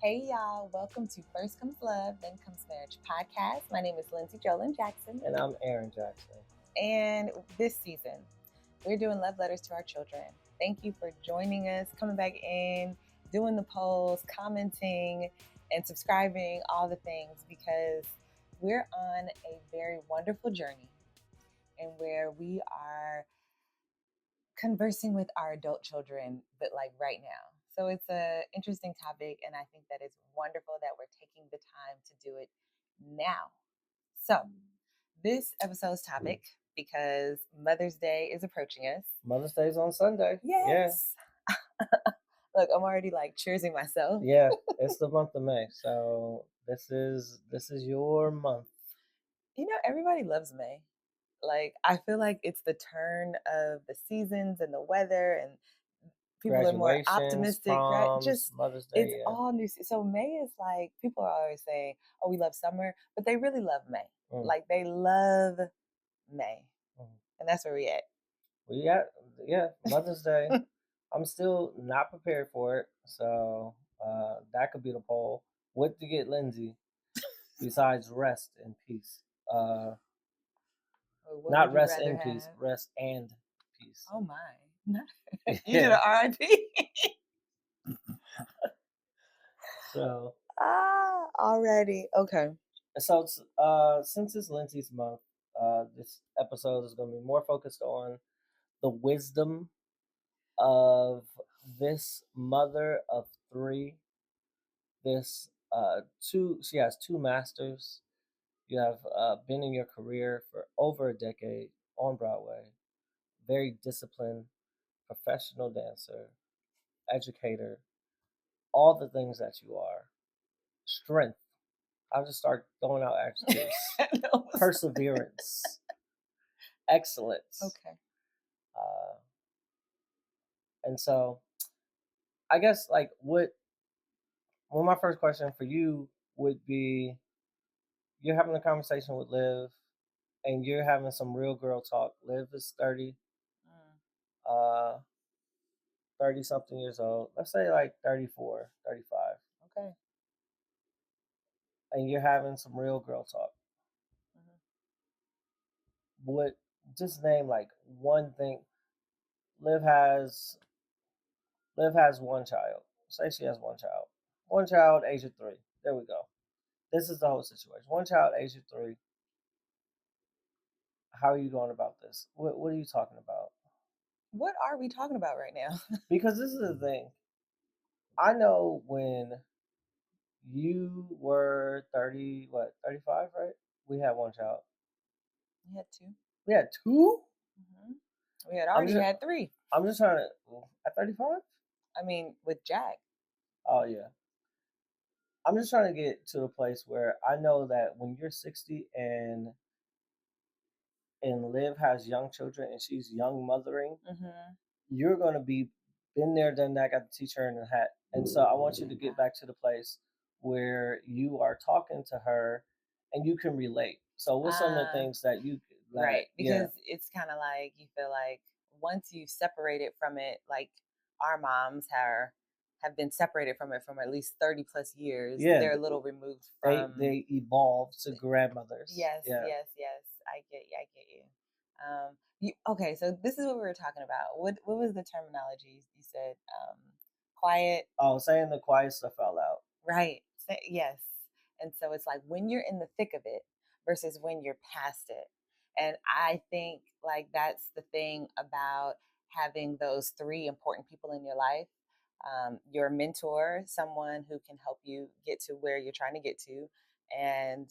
Hey y'all, welcome to First Comes Love, Then Comes Marriage podcast. My name is Lindsey Jackson. And I'm Aaron Jackson. And this season, we're doing love letters to our children. Thank you for joining us, coming back in, doing the polls, commenting, and subscribing, all the things, because we're on a very wonderful journey and where we are conversing with our adult children, but like right now. So it's an interesting topic, and I think that it's wonderful that we're taking the time to do it now. So this episode's topic, because Mother's Day is approaching us. Mother's Day's on Sunday. Yes. Yeah. Look, I'm already like cheersing myself. Yeah, it's the month of May, so this is your month. You know, everybody loves May. Like, I feel like it's the turn of the seasons and the weather, and people are more optimistic. Proms, just Mother's Day. It's all new. So May is like, people are always saying, "Oh, we love summer," but they really love May. Like they love May, and that's where we at. Yeah, Mother's Day. I'm still not prepared for it, so that could be the poll. What to get Lindsey besides rest and peace? Not rest in peace, rest and peace. Oh my! You did an R.I.P. So already okay. So since it's Lindsey's month, this episode is going to be more focused on the wisdom of this mother of three. This she has two masters. You have been in your career for over a decade on Broadway. Very disciplined, professional dancer, educator, all the things that you are. Strength. I'll just start throwing out adjectives. No, perseverance. Excellence. Okay. And so, I guess like my first question for you would be: you're having a conversation with Liv, and you're having some real girl talk. Liv is 30, 30 something years old. Let's say like 34, 35. Okay. And you're having some real girl talk. Would just name like one thing. Liv has one child. Say she has one child. One child, age of 3. There we go. This is the whole situation. One child, age of 3. How are you going about this? What are you talking about? What are we talking about right now? Because this is the thing. I know when you were 30, 35, right? We had one child. We had 2. We had 2? Mm-hmm. We had already had 3. I'm just trying to, at 35? I mean, with Jack. Oh, yeah. I'm just trying to get to the place where I know that when you're 60 and Liv has young children and she's young mothering, you're going to be been there, done that, got the t-shirt and the hat. And so I want you to get back to the place where you are talking to her and you can relate. So what's some of the things that you... Right, because it's kind of like you feel like once you separate it from it, like our moms have been separated from it from at least 30 plus years. Yeah, they're a little removed from... They evolved to grandmothers. Yes. I get you. Okay, so this is what we were talking about. What was the terminology you said? Quiet. Oh, saying the quiet stuff out loud. Right. Yes. And so it's like when you're in the thick of it versus when you're past it. And I think like that's the thing about having those 3 important people in your life. Your mentor, someone who can help you get to where you're trying to get to, and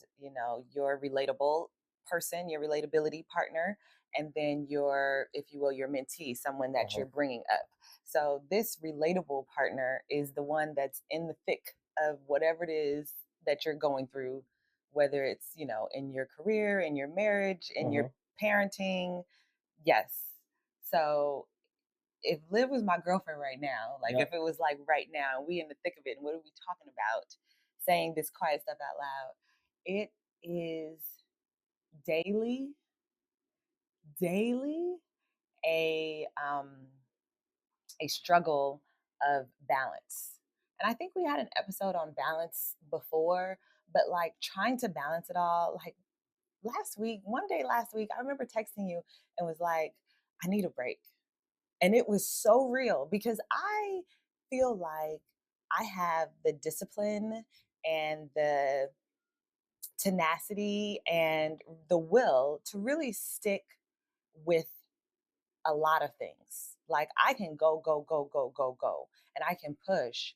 your relatable person, your relatability partner, and then your, if you will, your mentee, someone that you're bringing up. So this relatable partner is the one that's in the thick of whatever it is that you're going through, whether it's in your career, in your marriage, in your parenting. Yes. So if Liv was my girlfriend right now, like if it was like right now, we in the thick of it, and what are we talking about? Saying this quiet stuff out loud. It is daily a struggle of balance. And I think we had an episode on balance before, but like trying to balance it all, like last week, one day last week, I remember texting you and was like, I need a break. And it was so real because I feel like I have the discipline and the tenacity and the will to really stick with a lot of things. Like I can go, go, go, go, go, go, and I can push.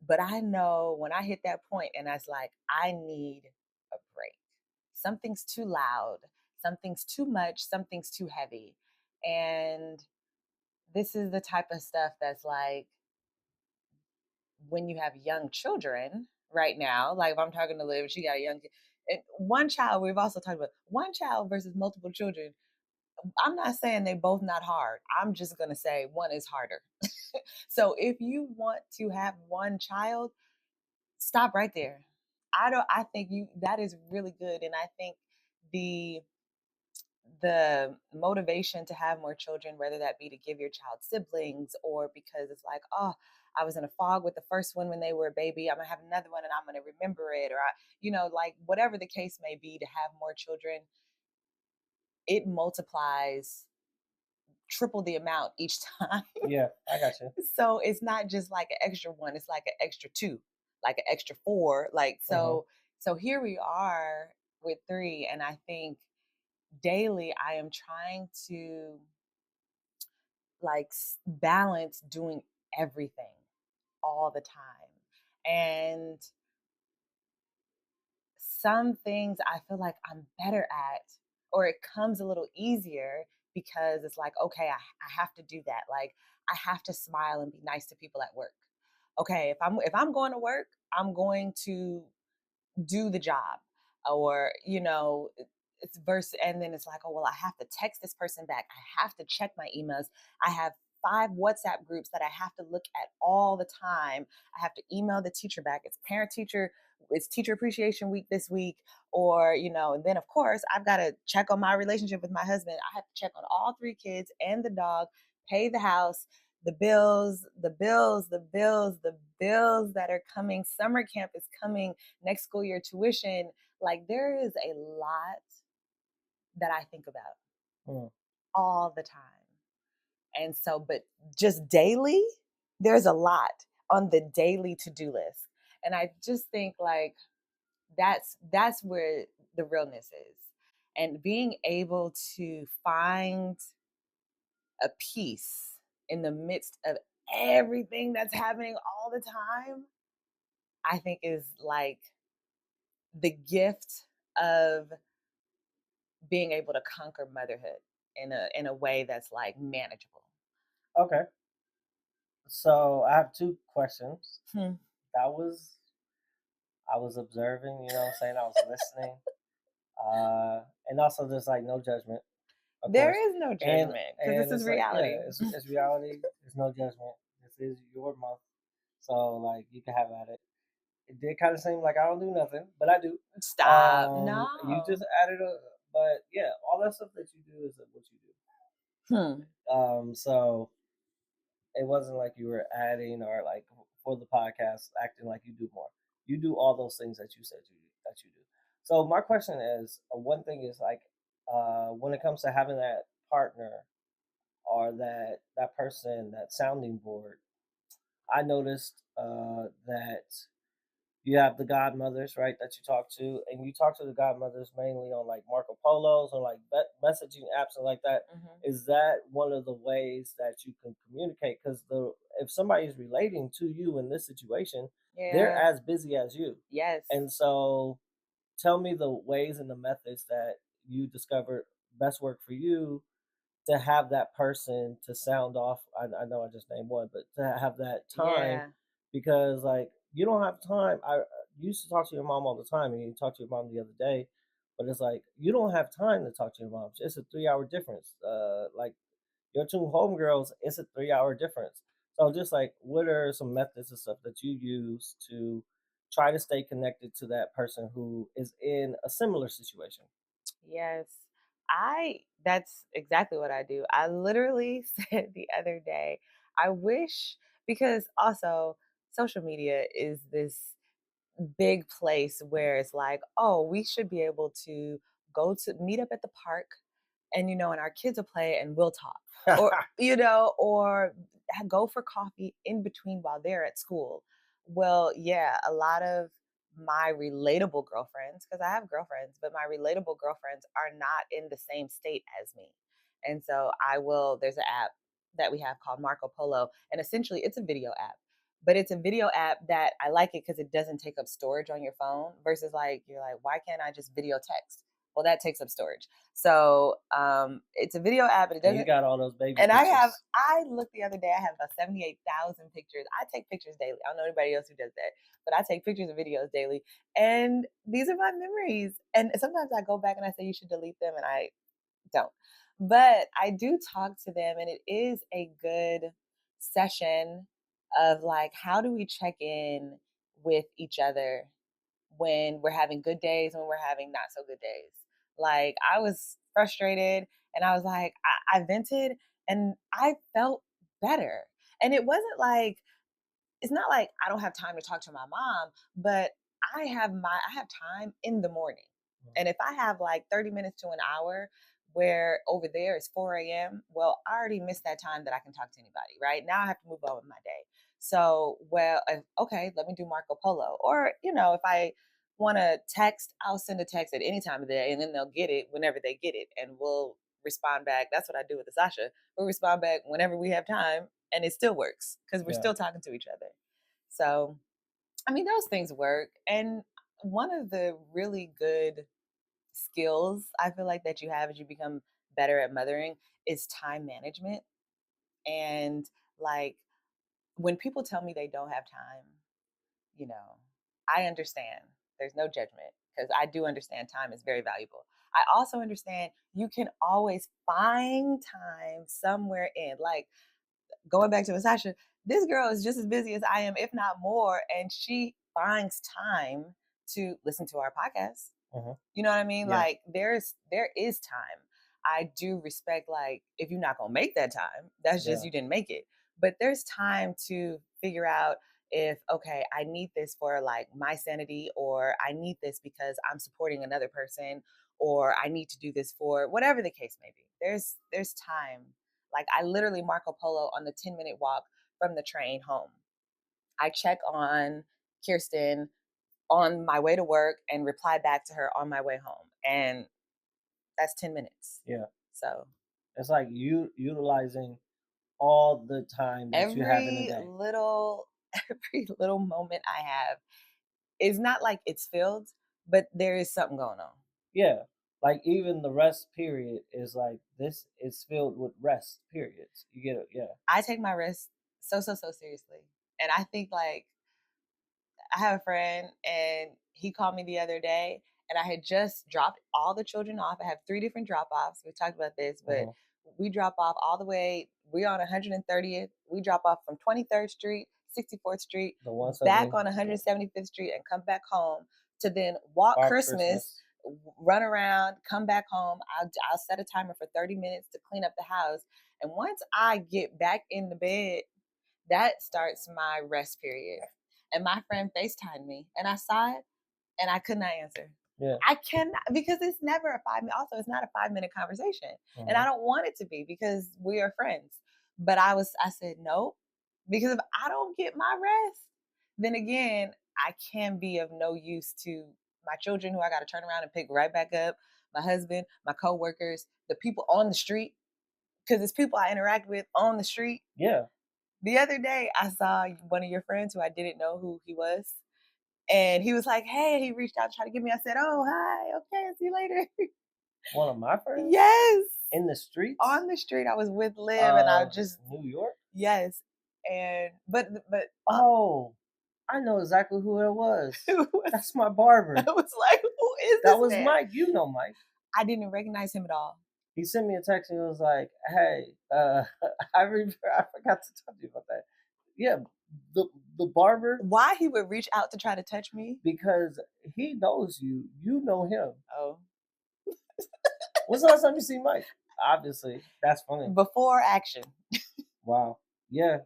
But I know when I hit that point and I was like, I need a break. Something's too loud, something's too much, something's too heavy. And this is the type of stuff that's like when you have young children right now, like if I'm talking to Liv, she got a young kid. And one child, we've also talked about one child versus multiple children. I'm not saying they both not hard. I'm just gonna say one is harder. So if you want to have one child, stop right there. I think you that is really good. And I think the the motivation to have more children, whether that be to give your child siblings or because it's like, oh, I was in a fog with the first one when they were a baby, I'm gonna have another one and I'm gonna remember it, or like whatever the case may be, to have more children, it multiplies triple the amount each time. Yeah, I got you. So it's not just like an extra one, it's like an extra two, like an extra four. Like Hmm. so here we are with three, and I think daily I am trying to like balance doing everything all the time. And some things I feel like I'm better at, or it comes a little easier because it's like, okay, I have to do that. Like I have to smile and be nice to people at work. Okay, if I'm going to work, I'm going to do the job, or it's verse. And then it's like, oh well, I have to text this person back, I have to check my emails, I have 5 WhatsApp groups that I have to look at all the time, I have to email the teacher back, it's parent teacher, it's teacher appreciation week this week, or and then of course I've got to check on my relationship with my husband, I have to check on all 3 kids and the dog, pay the house, the bills, the bills, the bills, the bills that are coming, summer camp is coming, next school year tuition. Like there is a lot that I think about Hmm. all the time. And so, but just daily, there's a lot on the daily to-do list. And I just think like that's where the realness is. And being able to find a peace in the midst of everything that's happening all the time, I think is like the gift of being able to conquer motherhood in a way that's like manageable. Okay. So I have two questions. Hmm. That was I was observing, what I'm saying? I was listening. And also there's like no judgment, of There course. is no And judgment because this and is it's like, yeah, reality. it's reality. There's no judgment. This is your month. So like you can have at it. It did kind of seem like I don't do nothing, but I do. Stop. You just No. added a, but yeah, all that stuff that you do is what you Hmm. do. So it wasn't like you were adding or like for the podcast acting like you do more. You do all those things that you said that you do. So my question is, one thing is like, when it comes to having that partner or that person, that sounding board, I noticed that you have the godmothers, right, that you talk to, and you talk to the godmothers mainly on like Marco Polos or like messaging apps and like that. Hmm. Is that one of the ways that you can communicate? Because the if somebody is relating to you in this situation, they're Yeah. as busy as you, Yes. and so tell me the ways and the methods that you discovered best work for you to have that person to sound off. I know I just named one, but to have that time, Yeah. because like you don't have time. I used to talk to your mom all the time, and you talked to your mom the other day, but it's like you don't have time to talk to your mom. It's a 3 hour difference. Like your two homegirls, it's a 3 hour difference. So just like, what are some methods and stuff that you use to try to stay connected to that person who is in a similar situation? Yes. That's exactly what I do. I literally said the other day, I wish, because also social media is this big place where it's like, oh, we should be able to go to meet up at the park and and our kids will play and we'll talk, or or go for coffee in between while they're at school. Well, yeah, a lot of my relatable girlfriends, because I have girlfriends, but my relatable girlfriends are not in the same state as me. And so there's an app that we have called Marco Polo, and essentially it's a video app, but it's a video app that I like it because it doesn't take up storage on your phone versus like you're like, why can't I just video text? Well, that takes up storage. So it's a video app, and it And you doesn't. got all those baby And pictures. I looked the other day. I have about 78,000 pictures. I take pictures daily. I don't know anybody else who does that, but I take pictures and videos daily. And these are my memories. And sometimes I go back and I say you should delete them, and I don't. But I do talk to them, and it is a good session of like, how do we check in with each other when we're having good days, when we're having not so good days. Like, I was frustrated and I was like, I vented and I felt better. And it's not like I don't have time to talk to my mom, but I have time in the morning. And if I have like 30 minutes to an hour where over there it's 4 a.m., well, I already missed that time that I can talk to anybody, right? Now I have to move on with my day. So, okay, let me do Marco Polo. Or, if I want to text, I'll send a text at any time of the day and then they'll get it whenever they get it and we'll respond back. That's what I do with Sasha. We'll respond back whenever we have time and it still works because we're Yeah. still talking to each other. So, I mean, those things work. And one of the really good skills I feel like that you have as you become better at mothering is time management. And like when people tell me they don't have time, you know, I understand. There's no judgment because I do understand time is very valuable. I also understand you can always find time somewhere in. Like, going back to Sasha, this girl is just as busy as I am, if not more, and she finds time to listen to our podcast. You know what I mean? Yeah. Like there is time. I do respect like if you're not gonna make that time, that's just Yeah. you didn't make it. But there's time to figure out if okay, I need this for like my sanity, or I need this because I'm supporting another person, or I need to do this for whatever the case may be. There's time. Like I literally Marco Polo on the 10-minute walk from the train home. I check on Kirsten on my way to work and reply back to her on my way home. And that's 10 minutes. Yeah. So it's like you utilizing all the time that you have in a day. Every little moment I have is not like it's filled, but there is something going on. Yeah. Like even the rest period is like this is filled with rest periods. You get it? Yeah. I take my rest so seriously. And I think like I have a friend and he called me the other day and I had just dropped all the children off. I have 3 different drop offs. We talked about this, but we drop off all the way. We're on 130th. We drop off from 23rd Street, 64th Street, back on 175th Street and come back home to then walk Christmas, run around, come back home. I'll set a timer for 30 minutes to clean up the house. And once I get back in the bed, that starts my rest period. And my friend FaceTimed me and I saw it and I could not answer. Yeah. I cannot, because it's never a 5 minute, also, it's not a 5-minute conversation. And I don't want it to be because we are friends. But I said, no, because if I don't get my rest, then again, I can be of no use to my children who I got to turn around and pick right back up, my husband, my coworkers, the people on the street, because it's people I interact with on the street. Yeah. The other day, I saw one of your friends who I didn't know who he was. And he was like, hey, he reached out to try to get me. I said, oh, hi. Okay, I'll see you later. One of my friends? Yes. In the streets? On the street. I was with Liv and I just. New York? Yes. And, but. Oh, I know exactly who it was. That's my barber. I was like, who is this? That was man? Mike. You know Mike. I didn't recognize him at all. He sent me a text and he was like, hey, I forgot to tell you about that. Yeah, the barber. Why he would reach out to try to touch me? Because he knows you. You know him. Oh. When's the last time you see Mike? Obviously. That's funny. Before action. Wow. Yeah.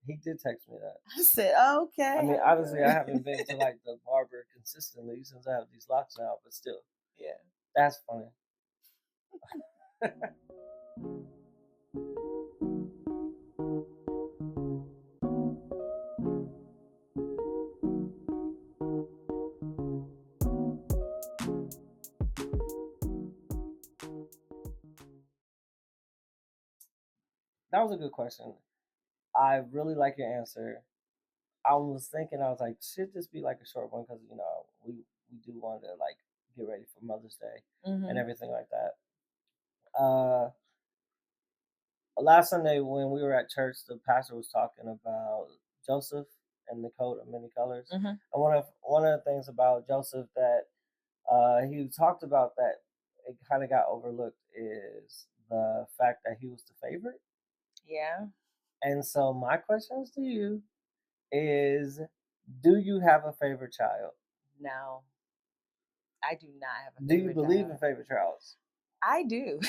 He did text me that. I said, I okay, mean, have a good obviously, I one. haven't been to like the barber consistently since I have these locks now, but still, Yeah. that's funny. That was a good question. I really like your answer. I was thinking, I was like, should this be like a short one? Because we do want to like get ready for Mother's Day and Hmm. everything like that. Uh, Last Sunday when we were at church, the pastor was talking about Joseph and the coat of many colors. Hmm. And one of the things about Joseph that he talked about that it kind of got overlooked is the fact that he was the favorite. Yeah. And so my questions to you is, do you have a favorite child? No, I do not have a Do you favorite believe in child. favorite childs? I do.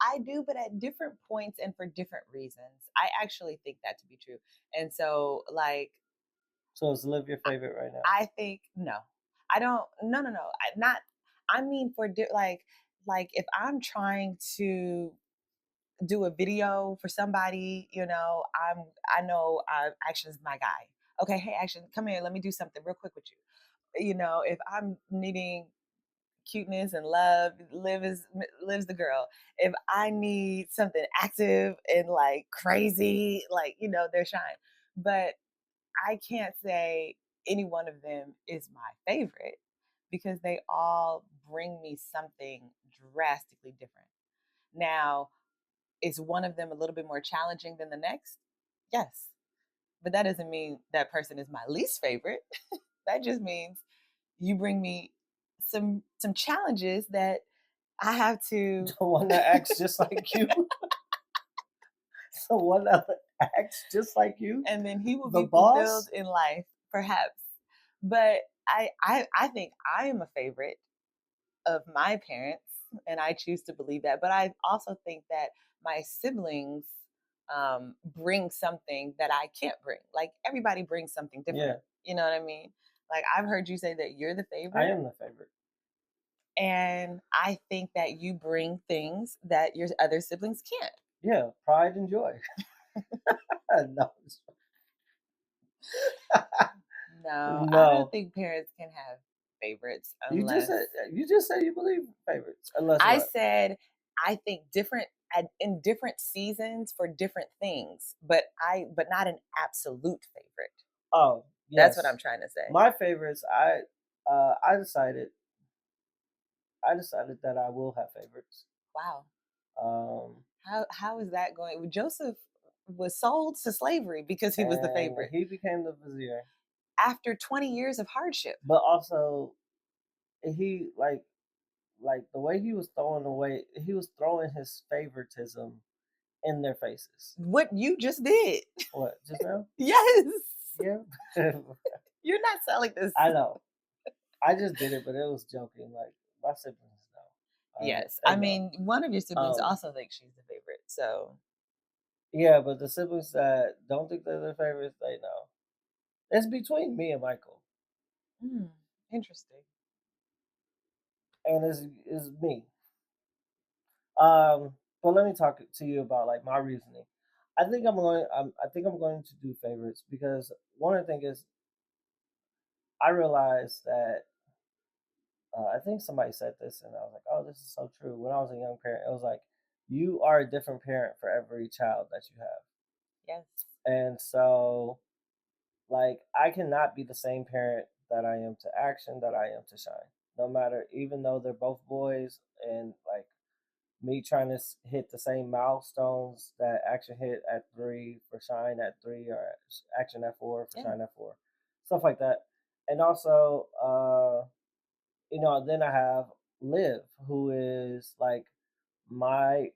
I do, but at different points and for different reasons. I actually think that to be true. And so, like, So is Liv your favorite right now? I think no, I don't. No, no, no. Not. I mean, like if I'm trying to do a video for somebody, I know Action is my guy. Okay, hey, Action, come here. Let me do something real quick with you. If I'm needing cuteness and love, lives the girl. If I need something active and like crazy, like they're Shine. But I can't say any one of them is my favorite because they all bring me something drastically different. Now, is one of them a little bit more challenging than the next? Yes. But that doesn't mean that person is my least favorite. That just means you bring me some challenges that I have to. The one that acts just like you? The one that acts just like you? And then he will The be fulfilled boss? in life, perhaps. But I think I am a favorite of my parents, and I choose to believe that. But I also think that my siblings bring something that I can't bring. Like everybody brings something Yeah, different. You know what I mean? Like I've heard you say that you're the I favorite, am the favorite. and I think that you bring things that your other siblings can't. Yeah, pride and joy. No, No, I don't no. think parents can have favorites You just unless said you just said you believe in favorites. Unless I what? said I think different in different seasons for different things, but not an absolute favorite. Oh, That's what I'm yes. trying to say. My favorites, I decided that I will have favorites. Wow. Um How is that going? Joseph was sold to slavery because he was the and favorite he became the vizier. after 20 years of hardship. But also he like the way he was throwing his favoritism in their faces. What you just did. What, just now? Yes. Yeah. You're not selling this. I know. I just did it, but it was joking. Like my siblings know. Yes. They I know. mean, one of your siblings Um also thinks she's the favorite. So, yeah, but the siblings that don't think they're their favorites, they know. It's between me and Michael. hmm, interesting. And it's me. But let me talk to you about like my reasoning. I think I'm going to do favorites because one of the things is I realized that I think somebody said this and I was like, oh, this is so true. When I was a young parent, it was like you are a different parent for every child that you have. Yes. And so like I cannot be the same parent that I am to Action that I am to Shine. No matter, even though they're both boys, and like me trying to hit the same milestones that Action hit at 3 for Shine at 3, or Action at 4 for Yeah. Shine at 4, stuff like that. And also, then I have Liv, who is like my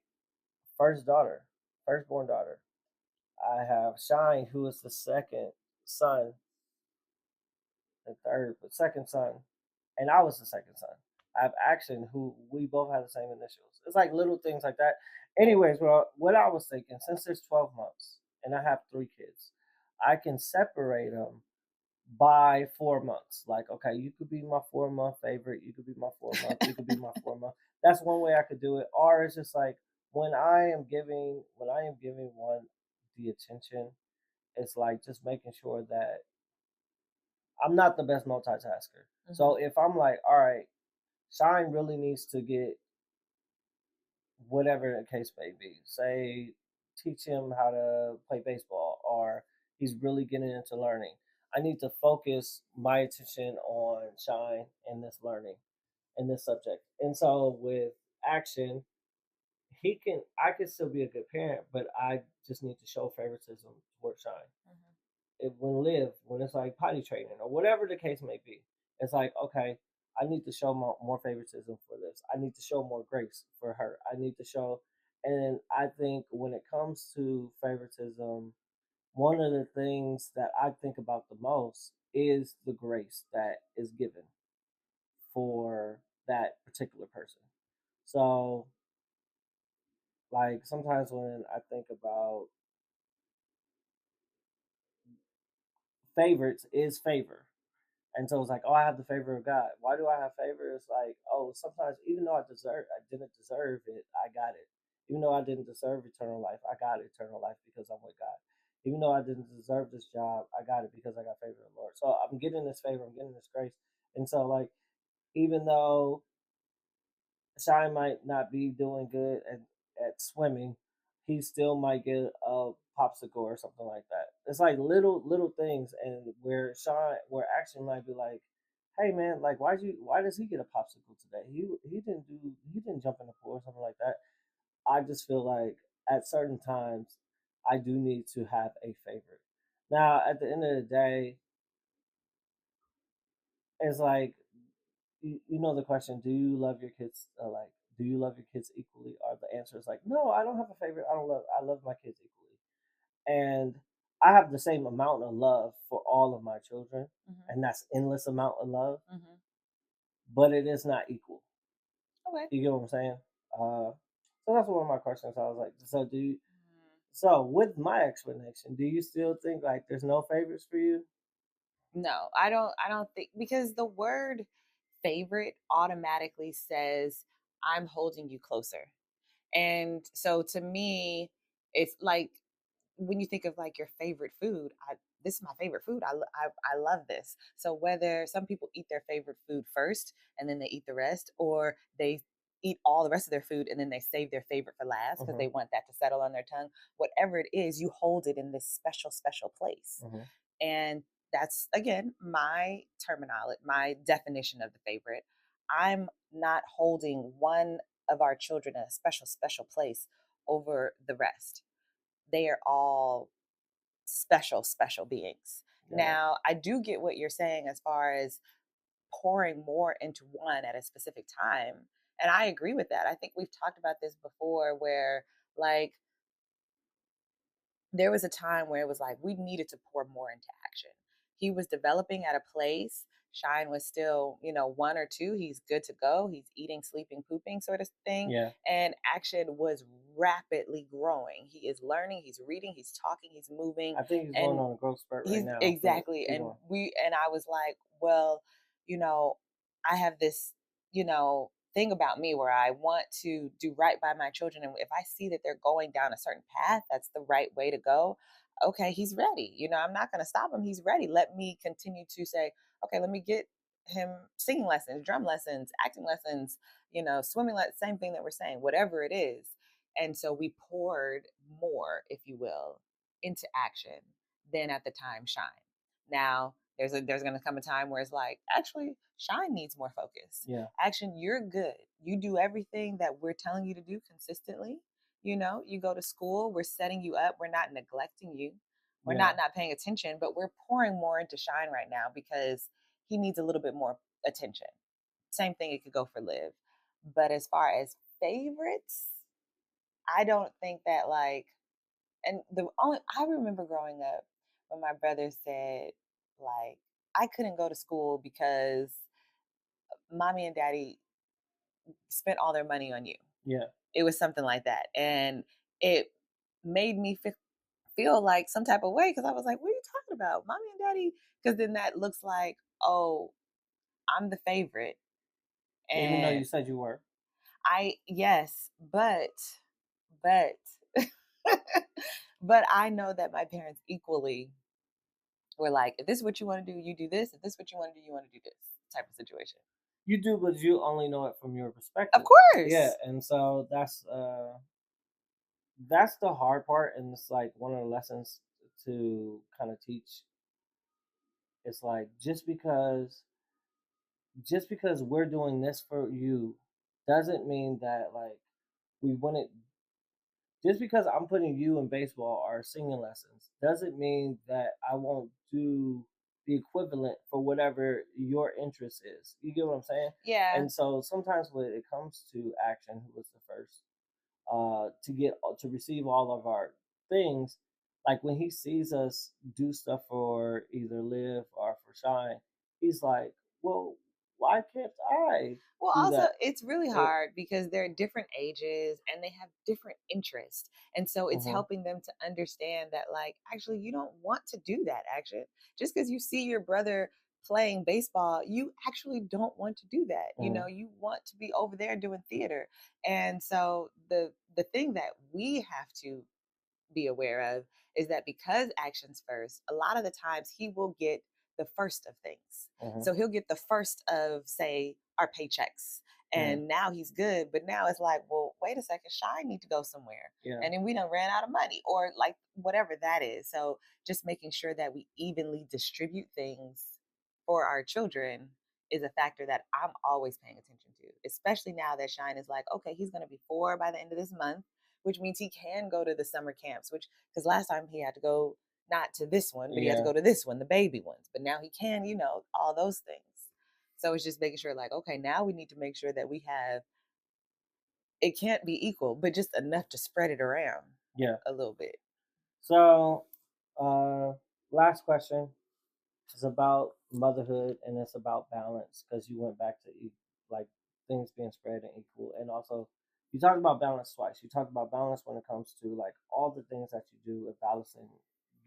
first daughter, firstborn daughter. I have Shine, who is the second son, the third, but second son, and I was the second son. I have Action, who we both have the same initials. It's like little things like that. Anyways, well, what I was thinking, since there's 12 months and I have 3 kids, I can separate them by 4 months. Like, okay, you could be my 4 month favorite, you could be my 4 month, you could be my 4 month. That's one way I could do it. Or it's just like when I am giving one the attention, it's like just making sure that I'm not the best multitasker. So Mhm. if I'm like, all right, Shine really needs to get whatever the case may be. Say, teach him how to play baseball, or he's really getting into learning. I need to focus my attention on Shine and this learning in this subject. And so with Action, I can still be a good parent, but I just need to show favoritism toward Shine. Mhm. When it's like potty training or whatever the case may be, it's like, okay, I need to show more favoritism for this. I need to show more grace for her. I need to show, and I think when it comes to favoritism, one of the things that I think about the most is the grace that is given for that particular person. So, like, sometimes when I think about favorites, is favor. And so it's like, oh, I have the favor of God. Why do I have favor? It's like, oh, sometimes even though I didn't deserve it, I got it. Even though I didn't deserve eternal life, I got eternal life because I'm with God. Even though I didn't deserve this job, I got it because I got favor of the Lord. So I'm getting this favor, I'm getting this grace. And so, like, even though Shine might not be doing good at swimming, he still might get a popsicle or something like that. It's like little things, and where Action might be like, "Hey man, like why does he get a popsicle today? He didn't jump in the pool or something like that." I just feel like at certain times I do need to have a favorite. Now at the end of the day, it's like you know the question, do you love your kids do you love your kids equally? Or the answer is like, no, I don't have a favorite. I love my kids equally. And I have the same amount of love for all of my children, Mhm. and that's endless amount of love, Mhm. but it is not equal. Okay. You get what I'm saying? Uh so that's one of my questions. I was like, Mm. so with my explanation, do you still think like there's no favorites for you? No, I don't think, because the word favorite automatically says I'm holding you closer. And so to me, it's like when you think of like your favorite food, this is my favorite food. I love this. So whether some people eat their favorite food first and then they eat the rest, or they eat all the rest of their food and then they save their favorite for last because Mm-hmm. they want that to settle on their tongue. Whatever it is, you hold it in this special, special place. Mm-hmm. And that's again my terminology, my definition of the favorite. I'm not holding one of our children in a special, special place over the rest. They are all special, special beings. Got it. Now, I do get what you're saying as far as pouring more into one at a specific time. And I agree with that. I think we've talked about this before where, like, there was a time where it was like we needed to pour more into Action. He was developing at a place. Shine was still, 1 or 2. He's good to go. He's eating, sleeping, pooping, sort of thing. Yeah. And Action was rapidly growing. He is learning. He's reading. He's talking. He's moving. I think he's going And on a growth spurt right he's now, but exactly. keep And going. I was like, well, you know, I have this, thing about me where I want to do right by my children. And if I see that they're going down a certain path, that's the right way to go. Okay, he's ready. I'm not going to stop him. He's ready. Let me continue to say, okay, let me get him singing lessons, drum lessons, acting lessons, swimming lessons, same thing that we're saying, whatever it is. And so we poured more, if you will, into Action than at the time Shine. Now, there's going to come a time where it's like, actually, Shine needs more focus. Yeah. Action, you're good. You do everything that we're telling you to do consistently. You go to school, we're setting you up, we're not neglecting you. We're Yeah. not paying attention, but we're pouring more into Shine right now because he needs a little bit more attention. Same thing, it could go for Liv. But as far as favorites, I don't think that, like, and the only I remember growing up when my brother said, like, I couldn't go to school because mommy and daddy spent all their money on you. Yeah. It was something like that. And it made me feel like some type of way because I was like, what are you talking about? Mommy and daddy. Because then that looks like, oh, I'm the favorite. Even though And you said you were. yes, but, but I know that my parents equally were like, if this is what you want to do, you do this. If this is what you want to do, you want to do this type of situation. You do, but you only know it from your Of perspective. Yeah, course. and so that's the hard part, and it's like one of the lessons to kind of teach. It's like just because we're doing this for you doesn't mean that like we wouldn't. Just because I'm putting you in baseball or singing lessons doesn't mean that I won't do the equivalent for whatever your interest is. You get what I'm saying? Yeah. And so sometimes when it comes to Action, who was the first to receive all of our things, like when he sees us do stuff for either Live or for Shine, he's like, "Well, why can't I Well, do also, that?" it's really It, hard because they're different ages and they have different interests. And so it's mhm, helping them to understand that, like, actually, you don't want to do that action. Just because you see your brother playing baseball, you actually don't want to do that. mhm, You want to be over there doing theater. And so the thing that we have to be aware of is that because actions first, a lot of the times he will get the first of things. mhm, So he'll get the first of, say, our paychecks. yeah, And now he's good. But now it's like, well, wait a second, Shy need to go somewhere. yeah, And then we done ran out of money or like whatever that is. So just making sure that we evenly distribute things for our children is a factor that I'm always paying attention to, especially now that Shine is like, okay, he's going to be 4 by the end of this month, which means he can go to the summer camps, which because last time he had to go not to this one, but he had to yeah, go to this one, the baby ones. But now he can, all those things. So it's just making sure, like, okay, now we need to make sure that we have it can't be equal, but just enough to spread it around yeah. a little bit. So, uh, last question is about motherhood and it's about balance because you went back to like things being spread and equal, and also you talked about balance twice. You talked about balance when it comes to like all the things that you do with balancing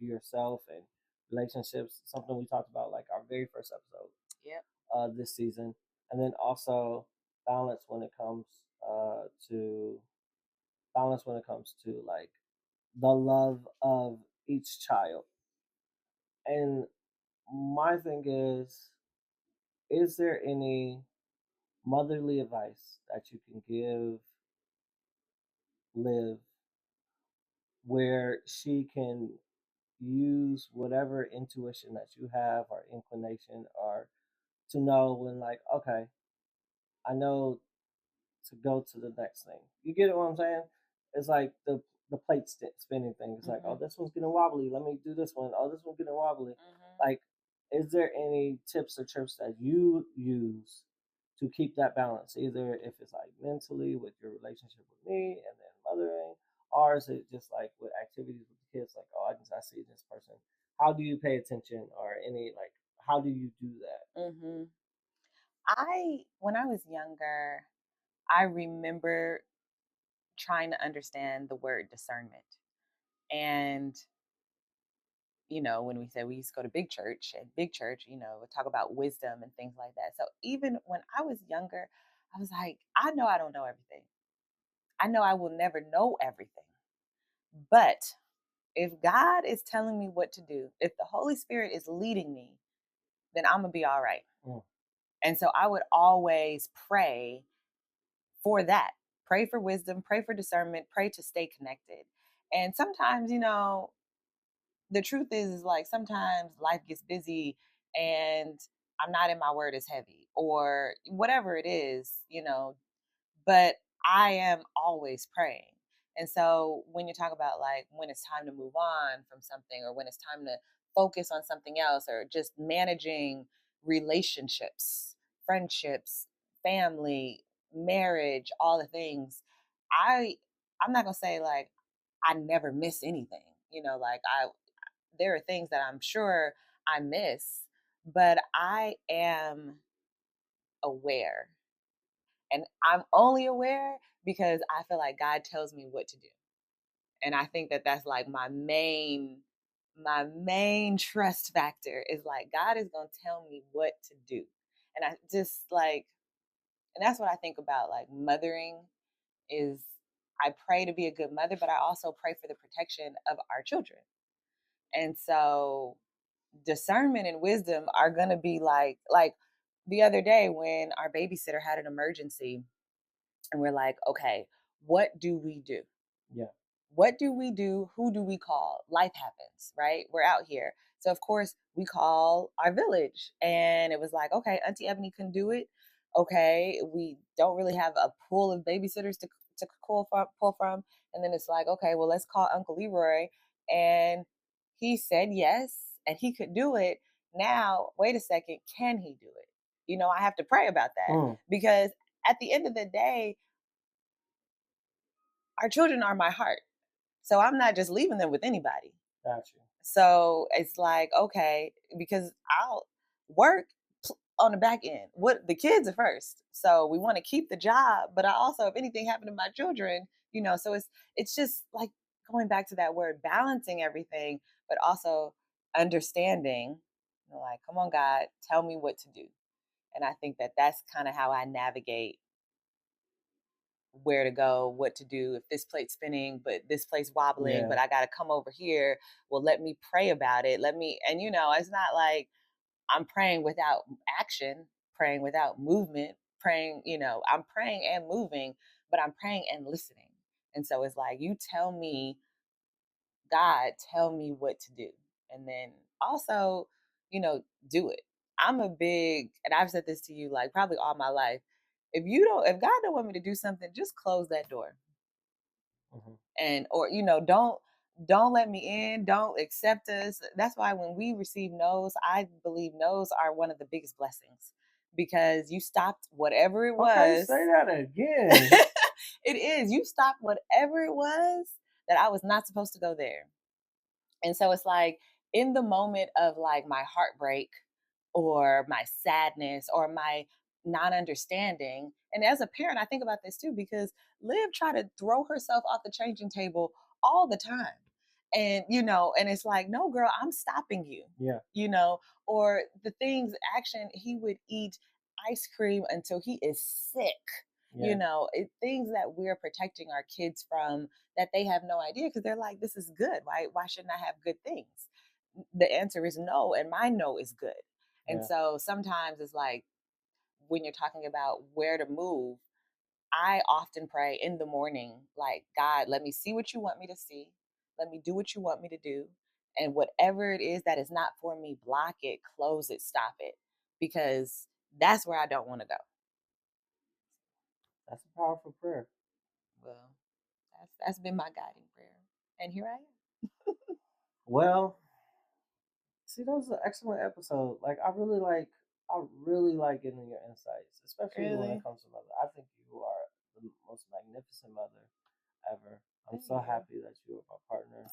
yourself and relationships. Something we talked about like our very first episode Yep. this season, and then also balance when it comes uh, to balance when it comes to like the love of each child. And my thing is there any motherly advice that you can give Liv where she can use whatever intuition that you have or inclination or to know when like, okay, I know to go to the next thing. You get what I'm saying? It's like the plate spinning thing. It's like, oh, Mm-hmm. this one's getting wobbly. Let me do this one. Oh, this one's getting wobbly. Mm-hmm. Like, is there any tips or tricks that you use to keep that balance? Either if it's like mentally with your relationship with me and then mothering, or is it just like with activities with the kids? Like, oh, I see this person. How do you pay attention or any like? How do you do that? Mm-hmm. When I was younger, I remember trying to understand the word discernment. And when we said we used to go to big church, would talk about wisdom and things like that. So even when I was younger, I was like, I know I don't know everything. I know I will never know everything. But if God is telling me what to do, if the Holy Spirit is leading me, then I'm going to be all right. Mm, And so I would always pray for that. Pray for wisdom, pray for discernment, pray to stay connected. And sometimes, the truth is like sometimes life gets busy and I'm not in my word as heavy or whatever it is, but I am always praying. And so when you talk about like when it's time to move on from something or when it's time to focus on something else or just managing relationships, friendships, family, marriage, all the things, I I'm not going to say like I never miss anything. Like there are things that I'm sure I miss, but I am aware And I'm only aware because I feel like God tells me what to do. And I think that that's like my main trust factor is like God is going to tell me what to do. And I just like, and that's what I think about like mothering is I pray to be a good mother, but I also pray for the protection of our children. And so discernment and wisdom are going to be like the other day when our babysitter had an emergency and we're like, okay, what do we do? Yeah. What do we do? Who do we call? Life happens, right? We're out here. So, of course, we call our village. And it was like, okay, Auntie Ebony can do it. Okay, we don't really have a pool of babysitters to pull from. And then it's like, okay, well, let's call Uncle Leroy. And he said yes, and he could do it. Now, wait a second, can he do it? I have to pray about that because at the end of the day, our children are my heart. So I'm not just leaving them with anybody. Gotcha. So it's like, okay, because I'll work on the back end. What the kids are first. So we want to keep the job, but I also, if anything happened to my children, so it's just like going back to that word, balancing everything, but also understanding, like, come on, God, tell me what to do. And I think that that's kind of how I navigate where to go, what to do. If this plate's spinning, but this plate's wobbling, but I got to come over here. Well, let me pray about it. And it's not like I'm praying without action, praying without movement, praying, I'm praying and moving, but I'm praying and listening. And so it's like, you tell me, God, tell me what to do. And then also, do it. I'm a big, and I've said this to you like probably all my life. If God don't want me to do something, just close that door. Mm-hmm. And or don't let me in, don't accept us. That's why when we receive no's, I believe no's are one of the biggest blessings because you stopped whatever it Okay, was. say that again. It is. You stopped whatever it was that I was not supposed to go there. And so it's like in the moment of like my heartbreak or my sadness or my non understanding. And as a parent, I think about this too because Liv tried to throw herself off the changing table all the time. And it's like, no, girl, I'm stopping you. Yeah. Or the things, action, he would eat ice cream until he is sick. Yeah. Things that we're protecting our kids from that they have no idea because they're like, this is good. Why shouldn't I have good things? The answer is no, and my no is good. And so sometimes it's like when you're talking about where to move, I often pray in the morning, like, God, let me see what you want me to see. Let me do what you want me to do. And whatever it is that is not for me, block it, close it, stop it. Because that's where I don't want to go. That's a powerful prayer. Well, that's been my guiding prayer. And here I am. Well, see, that was an excellent episode. I really like getting your insights, especially when it comes to mother. I think you are the most magnificent mother ever. I'm so happy that you are my partner.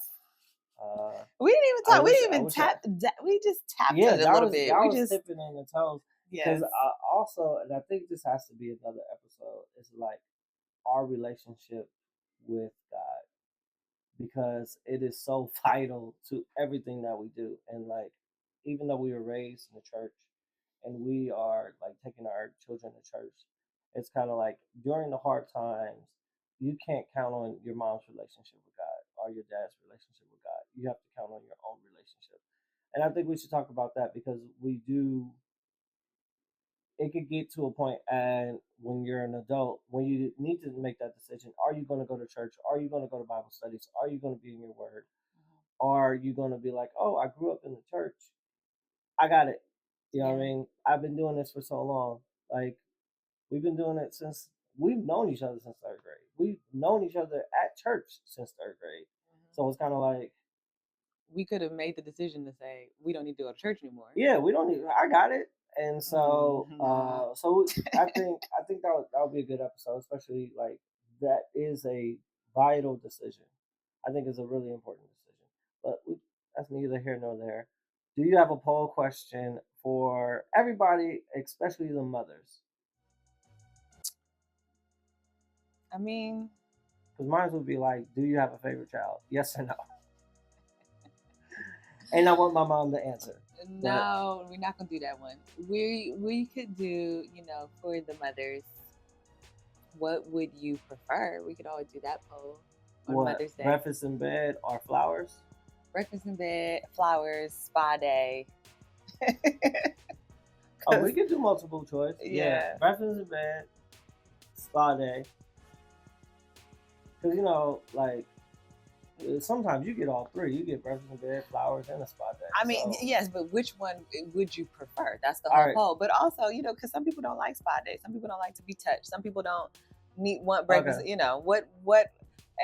We didn't even talk. We didn't even tap. We just tapped it a little bit. That We was just tipping in the toes. Because also, and I think this has to be another episode, is like our relationship with God because it is so vital to everything that we do. And like, even though we were raised in the church and we are like taking our children to church, it's kind of like during the hard times, you can't count on your mom's relationship with God or your dad's relationship with God. You have to count on your own relationship. And I think we should talk about that because we do it could get to a point and when you're an adult when you need to make that decision, are you going to go to church, are you going to go to Bible studies, are you going to be in your word, are you going to be like, oh, I grew up in the church, I got it, you know what I mean, I've been doing this for so long, like we've been doing it since we've known each other since third grade, we've known each other at church since third grade. So it's kind of like we could have made the decision to say we don't need to go to church anymore. Yeah, we don't need. I got it, and so I think that would be a good episode, especially like that is a vital decision. I think it's a really important decision, but that's neither here nor there. Do you have a poll question for everybody, especially the mothers? I mean, Because mine would be like, do you have a favorite child? Yes or no? And I want my mom to answer. But no, we're not gonna do that one. We could do, for the mothers, what would you prefer? We could always do that poll on what? Mother's Day. Breakfast in bed or flowers? Breakfast in bed, flowers, spa day. Oh, we could do multiple choice. Yeah. Breakfast in bed, spa day. Because, like, sometimes you get all three. You get breakfast in bed, flowers, and a spa day. I mean, so. yes, but which one would you prefer? That's the All whole right. poll. But also, because some people don't like spa day. Some people don't like to be touched. Some people don't want breakfast. Okay. What,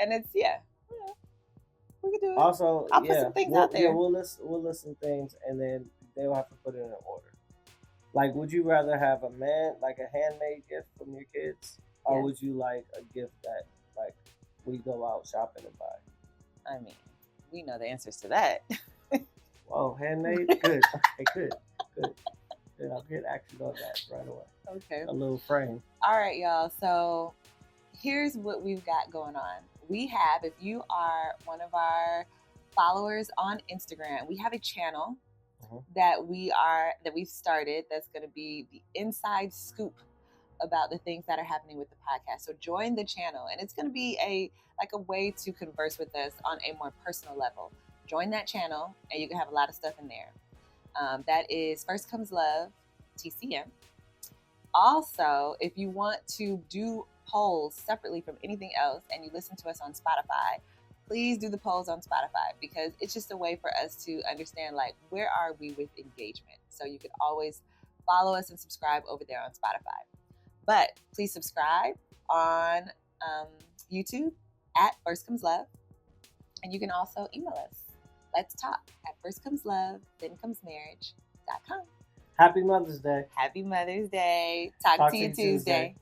and it's we could do it. Also, I'll put some things out there. Yeah, we'll list some things, and then they'll have to put it in order. Like, would you rather have a handmade gift from your kids, or would you like a gift that, like, we go out shopping and buy? I mean, we know the answers to that. Oh, handmade? Good. Okay, good. I'll get action on that right away. Okay. A little frame. All right, y'all. So here's what we've got going on. We have, if you are one of our followers on Instagram, we have a channel that we've started that's going to be the inside scoop about the things that are happening with the podcast. So join the channel, and it's going to be a way to converse with us on a more personal level. Join that channel, and you can have a lot of stuff in there. That is First Comes Love, TCM. Also, if you want to do polls separately from anything else and you listen to us on Spotify, please do the polls on Spotify, because it's just a way for us to understand, like, where are we with engagement. So you can always follow us and subscribe over there on Spotify. But please subscribe on YouTube at First Comes Love. And you can also email us. Let's talk at firstcomeslove, thenComesMarriage.com. Happy Mother's Day. Happy Mother's Day. Talk to you Tuesday.